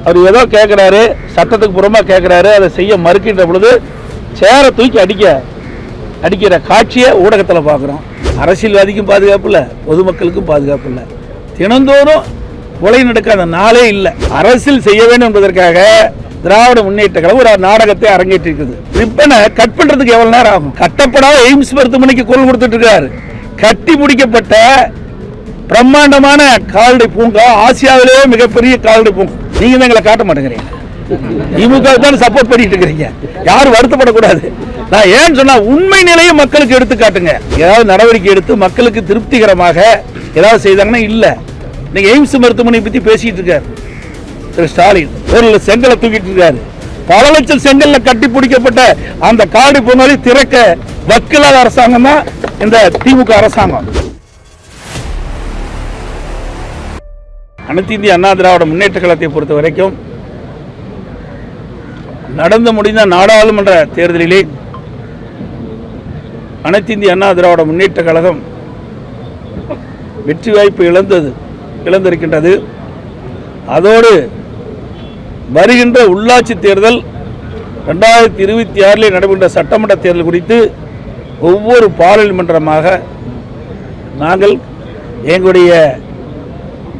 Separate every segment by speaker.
Speaker 1: அவர் ஏதோ கேட்குறாரு, சட்டத்துக்கு புறமாக கேட்குறாரு, அதை செய்ய மறுக்கின்ற பொழுது சேரை தூக்கி அடிக்கிற காட்சியை ஊடகத்தில் பார்க்குறோம். அரசியல்வாதிக்கும் பாதுகாப்பு இல்லை, பொதுமக்களுக்கும் பாதுகாப்பு இல்லை. தினந்தோறும் கொலை நடக்காத நாளே இல்லை. அரசியல் செய்ய வேண்டும் என்பதற்காக திராவிட முன்னேற்ற கழகம் ஒரு நாடகத்தை அரங்கேற்றிருக்குது. ரிப்பனை கட் பண்ணுறதுக்கு எவ்வளோ நேரம் ஆகும்? கட்டப்படாத எய்ம்ஸ் மருத்துவமனைக்கு குரல் கொடுத்துட்டு இருக்காரு. கட்டி முடிக்கப்பட்ட பிரம்மாண்டமான கால்நடை பூங்கா, ஆசியாவிலேயே மிகப்பெரிய கால்நடை பூங்கா. நீங்க தான் எங்களை காட்ட மாட்டேங்கிறீங்க. திமுக தான் சப்போர்ட் பண்ணிட்டு இருக்கிறீங்க. யாரும் வருத்தப்படக்கூடாது. நான் ஏன்னு சொன்னா உண்மை நிலையை மக்களுக்கு எடுத்து காட்டுங்க. ஏதாவது நடவடிக்கை எடுத்து மக்களுக்கு திருப்திகரமாக ஏதாவது செய்தாங்கன்னா இல்ல. நீங்க எய்ம்ஸ் மருத்துவமனை பத்தி பேசிட்டு இருக்காரு திரு ஸ்டாலின். ஒரு செங்கலை தூக்கிட்டு இருக்காரு. பல லட்சம் செங்கல்ல கட்டி பிடிக்கப்பட்ட அந்த கால்நடை பூங்காவை திறக்க வக்கில்லாத அரசாங்கம் தான் இந்த திமுக அரசாங்கம். அனைத்து இந்திய அண்ணா திராவிட முன்னேற்ற கழகத்தை பொறுத்த வரைக்கும் நடந்து முடிந்த நாடாளுமன்ற தேர்தலிலே அனைத்து இந்திய அண்ணா திராவிட முன்னேற்ற கழகம் வெற்றி வாய்ப்பு இழந்திருக்கின்றது. அதோடு வருகின்ற உள்ளாட்சி தேர்தல் 2026 நடைபெற்ற சட்டமன்ற தேர்தல் குறித்து ஒவ்வொரு பாராளுமன்றமாக நாங்கள் எங்களுடைய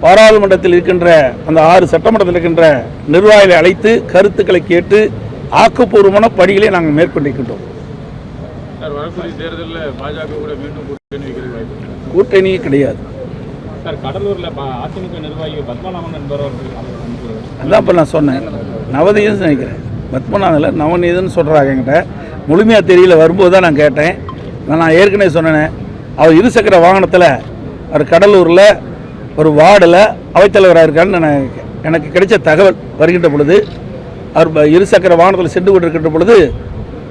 Speaker 1: பாராளுமன்றத்தில் இருக்கின்ற அந்த 6 சட்டமன்றத்தில் இருக்கின்ற நிர்வாகிகளை அழைத்து கருத்துக்களை கேட்டு ஆக்கப்பூர்வமான பணிகளை நாங்கள் மேற்கொண்டிருக்கின்றோம். கூட்டணி கிடையாது. அதான் இப்போ நான் சொன்னேன், நவநீதன் நினைக்கிறேன், பத்மநாதன் நவநீதன் சொல்கிறாங்க. என்கிட்ட முழுமையாக தெரியல, வரும்போது தான் நான் கேட்டேன். நான் ஏற்கனவே சொன்னேன், அவர் இருசக்கர வாகனத்தில் அவர் கடலூரில் ஒரு வார்டில் அவைத்தலைவராக இருக்கான்னு எனக்கு கிடைச்ச தகவல். வருகின்ற பொழுது அவர் இருசக்கர வாகனத்தில் சென்று கொண்டிருக்கின்ற பொழுது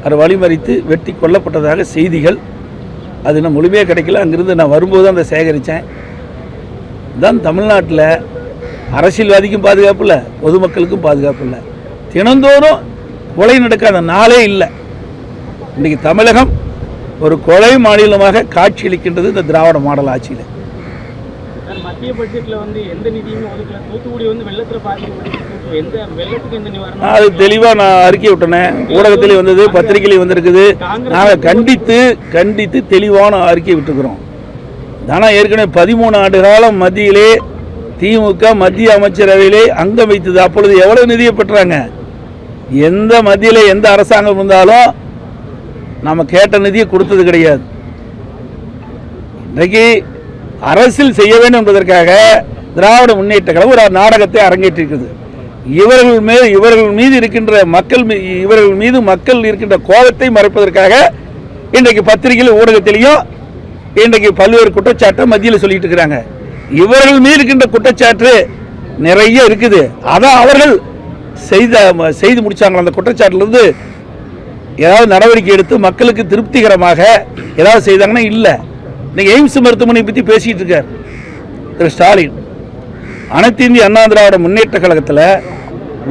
Speaker 1: அவர் வழிமறித்து வெட்டி கொல்லப்பட்டதாக செய்திகள். அது இன்னும் முழுமையாக கிடைக்கல. அங்கிருந்து நான் வரும்போது தான் அதை சேகரித்தேன். தான் தமிழ்நாட்டில் அரசியல்வாதிக்கும் பாதுகாப்பு இல்லை, பொதுமக்களுக்கும் பாதுகாப்பு இல்லை. தினந்தோறும் கொலை நடக்காத நாளே இல்லை. இன்றைக்கி தமிழகம் ஒரு கொலை மாநிலமாக காட்சியளிக்கின்றது இந்த திராவிட மாடல் ஆட்சியில்.
Speaker 2: மத்திய பட்ஜெட்ல எந்த நிதியும் ஒதுக்கல. தூத்துக்குடி வெள்ளத்தில் பாதிக்கப்பட்டது, எந்த வெள்ளத்துக்கு எந்த நிவாரணம்? அது
Speaker 1: தெளிவாக நான் அறிக்கை விட்டேன். ஊடகத்திலே வந்தது, பத்திரிகையிலே வந்திருக்குது. நாங்கள் கண்டித்து தெளிவான அறிக்கை விட்டுக்கிறோம். ஆனால் ஏற்கனவே 13 ஆண்டு காலம் மத்தியிலே திமுக மத்திய அமைச்சரவையிலே அங்கம் வைத்தது. அப்பொழுது எவ்வளவு நிதியை பெற்றாங்க? எந்த மத்தியிலே எந்த அரசாங்கம் இருந்தாலும் நம்ம கேட்ட நிதியை கொடுத்தது கிடையாது. இன்றைக்கு அரசியல் செய்ய வேண்டும் என்பதற்காக திராவிட முன்னேற்ற கழகம் ஒரு நாடகத்தை அரங்கேற்றிருக்கிறது. இவர்கள் மீது இருக்கின்ற இவர்கள் மீது மக்கள் இருக்கின்ற கோபத்தை மறைப்பதற்காக இன்றைக்கு பத்திரிகையில் ஊடகத்திலையும் இன்றைக்கு பல்வேறு குற்றச்சாட்டை மத்தியில் சொல்லிட்டு இருக்கிறாங்க. இவர்கள் மீது இருக்கின்ற குற்றச்சாட்டு நிறைய இருக்குது. அதான் அவர்கள் செய்து முடிச்சாங்க. அந்த குற்றச்சாட்டிலிருந்து ஏதாவது நடவடிக்கை எடுத்து மக்களுக்கு திருப்திகரமாக ஏதாவது செய்தாங்கன்னா இல்லை. இன்னைக்கு எய்ம்ஸ் மருத்துவமனை பற்றி பேசிட்டு இருக்கார் திரு ஸ்டாலின். அனைத்து இந்திய அண்ணா திராவிட முன்னேற்ற கழகத்தில்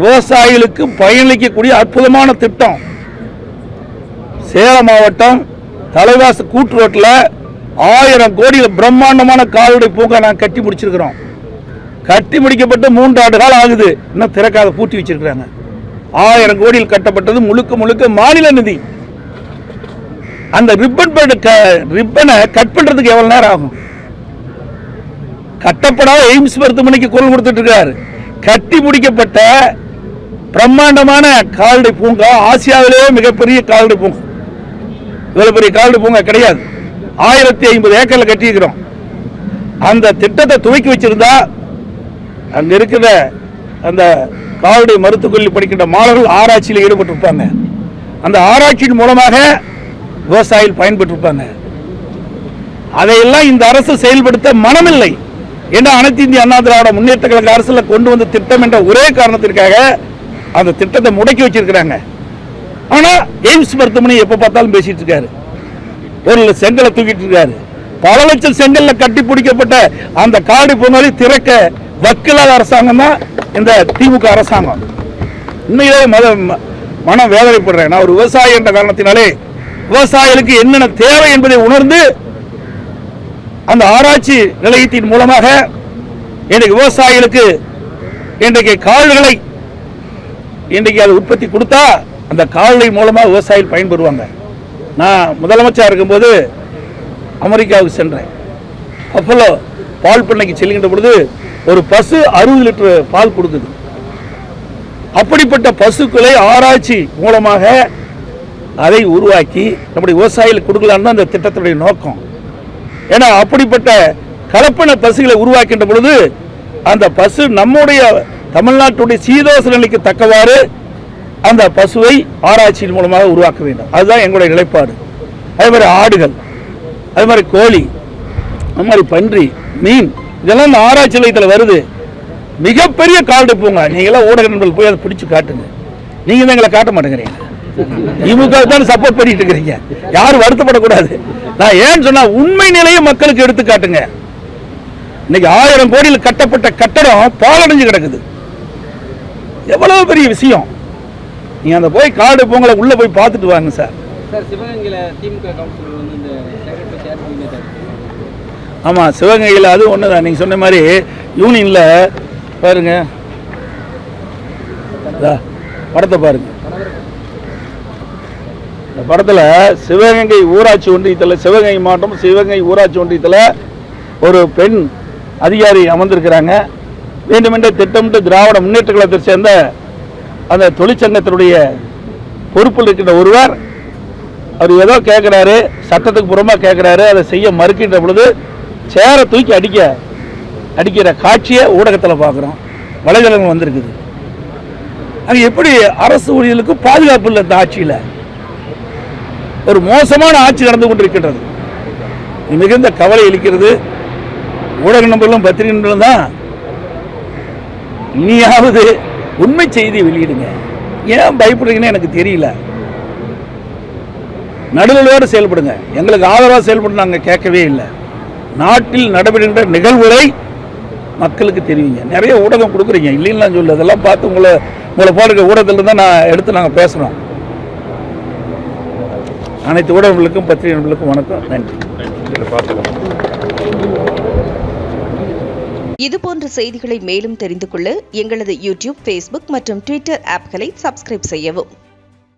Speaker 1: விவசாயிகளுக்கு பயனளிக்கக்கூடிய அற்புதமான திட்டம். சேலம் மாவட்டம் தலைவாசு கூட்டு ரோட்டில் 1000 கோடியில் பிரம்மாண்டமான கால்நடை பூங்கா நாங்கள் கட்டி முடிச்சிருக்கிறோம். கட்டி முடிக்கப்பட்டு 3 ஆண்டு காலம் ஆகுது. இன்னும் திறக்காத பூட்டி வச்சிருக்கிறாங்க. 1000 கோடியில் கட்டப்பட்டது முழுக்க மாநில நிதி. அந்த ரிப்பனை கட் பண்ணுறதுக்கு எவ்வளோ நேரம் ஆகும்? கட்டப்படாத எய்ம்ஸ் மருத்துவமனைக்கு குரல் கொடுத்துட்டு இருக்காரு. கட்டி முடிக்கப்பட்ட பிரம்மாண்டமான கால்நடை பூங்கா, ஆசியாவிலேயே மிகப்பெரிய கால்நடை பூங்கா. இவ்வளவு பெரிய கால்நடை பூங்கா கிடையாது. 1050 ஏக்கர்ல கட்டியிருக்கிறோம். அந்த திட்டத்தை துவக்கி வச்சிருந்தா அங்க இருக்கிற அந்த கால்நடை மருத்துவக் கல்லூரி படிக்கின்ற மாணவர்கள் ஆராய்ச்சியில் ஈடுபட்டிருப்பாங்க. அந்த ஆராய்ச்சியின் மூலமாக விவசாயிகள் பயன்பெற்றிருப்பாங்க. அதையெல்லாம் இந்த அரசு செயல்படுத்த மனமில்லை. ஏன்னா அனைத்து இந்திய அண்ணா திராவிட முன்னேற்ற கழக அரசுல கொண்டு வந்த திட்டம் என்ற ஒரே காரணத்திற்காக அந்த திட்டத்தை முடக்கி வச்சிருக்கிறாங்க. ஆனா எய்ம்ஸ் மருத்துவமனை எப்ப பார்த்தாலும் பேசிட்டு இருக்காரு. ஒரு செங்கலை தூக்கிட்டு இருக்காரு. பல லட்சம் செங்கல்ல கட்டி பிடிக்கப்பட்ட அந்த கால்நடை பூங்காவை திறக்க வக்கில்லாத அரசாங்கம் தான் இந்த திமுக அரசாங்கம். உண்மையிலே மனம் வேதனைப்படுறேன். நான் ஒரு விவசாயி என்ற காரணத்தினாலே விவசாயிகளுக்கு என்னென்ன தேவை என்பதை உணர்ந்து அந்த ஆராய்ச்சி நிலையத்தின் மூலமாக இன்றைக்கு விவசாயிகளுக்கு இன்றைக்கு கால்களை இன்றைக்கு அதை உற்பத்தி கொடுத்தா அந்த கால்நடை மூலமாக விவசாயிகள் பயன்பெறுவாங்க. நான் முதலமைச்சராக இருக்கும்போது அமெரிக்காவுக்கு சென்றேன். பஃபலோ பால் பண்ணைக்கு செல்கின்ற பொழுது ஒரு பசு 60 லிட்டர் பால் கொடுக்குது. அப்படிப்பட்ட பசுக்களை ஆராய்ச்சி மூலமாக அதை உருவாக்கி நம்முடைய விவசாயிகளுக்கு கொடுக்கலான்னு தான் அந்த திட்டத்துடைய நோக்கம். ஏன்னா அப்படிப்பட்ட கலப்பின பசுகளை உருவாக்கின்ற பொழுது அந்த பசு நம்முடைய தமிழ்நாட்டுடைய சீதோஷ நிலைக்கு தக்கவாறு அந்த பசுவை ஆராய்ச்சியின் மூலமாக உருவாக்க வேண்டும். அதுதான் எங்களுடைய நிலைப்பாடு. அதே மாதிரி ஆடுகள், அதே மாதிரி கோழி, அது மாதிரி பன்றி, மீன், இதெல்லாம் இந்த ஆராய்ச்சி நிலையத்தில் வருது. மிகப்பெரிய கால்நடை பூங்கா. நீங்களாம் ஊடக நண்பர்கள் போய் அதை பிடிச்சு காட்டுங்க. நீங்கள் தான் எங்களை காட்ட மாட்டேங்கிறீங்க. திமுக தான் சப்போர்ட் பண்ணிட்டு இருக்கிறீங்க. யாரும் வருத்தப்படக்கூடாது. நான் ஏன்னு சொன்னா உண்மை நிலையை மக்களுக்கு எடுத்து காட்டுங்க. இன்னைக்கு 1000 கோடியில் கட்டப்பட்ட கட்டடம் பாலடைஞ்சு கிடக்குது. எவ்வளவு பெரிய விஷயம். நீங்க அந்த போய் காடு பொங்கலை உள்ள போய் பார்த்துட்டு வாங்க சார்.
Speaker 2: சிவகங்கையில் திமுக கவுன்சிலர் வந்து இந்த செக்ரட்டரி சேர்.
Speaker 1: ஆமா, சிவகங்கையில் அது ஒண்ணுதான். நீங்க சொன்ன மாதிரி யூனியன்ல பாருங்க, படத்தை பாருங்க. இந்த படத்துல சிவகங்கை ஊராட்சி ஒன்றியத்தில், சிவகங்கை மாவட்டம் சிவகங்கை ஊராட்சி ஒன்றியத்தில் ஒரு பெண் அதிகாரி அமர்ந்திருக்கிறாங்க. வேண்டுமென்றே திட்டமிட்டு திராவிட முன்னேற்ற கழகத்தை சேர்ந்த அந்த தொழிற்சங்கத்தினுடைய பொறுப்பில் இருக்கின்ற ஒருவர் அவர் ஏதோ கேட்குறாரு, சட்டத்துக்கு புறமாக கேட்குறாரு, அதை செய்ய மறுக்கின்ற பொழுது சேரை தூக்கி அடிக்கிற காட்சியை ஊடகத்தில் பார்க்குறோம், வலைதளங்கள் வந்திருக்குது. அது எப்படி அரசு ஊழியர்களுக்கு பாதுகாப்பு இல்லை? இந்த ஆட்சியில் ஒரு மோசமான ஆட்சி நடந்து கொண்டிருக்கின்றது. மிகுந்த கவலை அளிக்கிறது. ஊடக நம்பர்களும் பத்திரிகை நம்பர்களும் தான் இனியாவது உண்மை செய்தி வெளியிடுங்க. ஏன் பயப்படுறீங்கன்னு எனக்கு தெரியல. நடுநிலையோடு செயல்படுங்க. எங்களுக்கு ஆதரவாக செயல்பட நாங்கள் கேட்கவே இல்லை. நாட்டில் நடைபெறுகின்ற நிகழ்வுகளை மக்களுக்கு தெரிவிங்க. நிறைய ஊடகம் கொடுக்குறீங்க, இல்லைன்னு நான் சொல்லு. அதெல்லாம் பார்த்து உங்களை போடுற ஊடகத்தில் தான் நான் எடுத்து நாங்கள் பேசுகிறோம். அனைத்து ஊடகங்களுக்கும் பத்திரிகை நண்பர்களுக்கும் வணக்கம், நன்றி.
Speaker 3: இதுபோன்ற செய்திகளை மேலும் தெரிந்து கொள்ள எங்களது யூடியூப், ஃபேஸ்புக் மற்றும் ட்விட்டர் ஆப்களை சப்ஸ்கிரைப் செய்யவும்.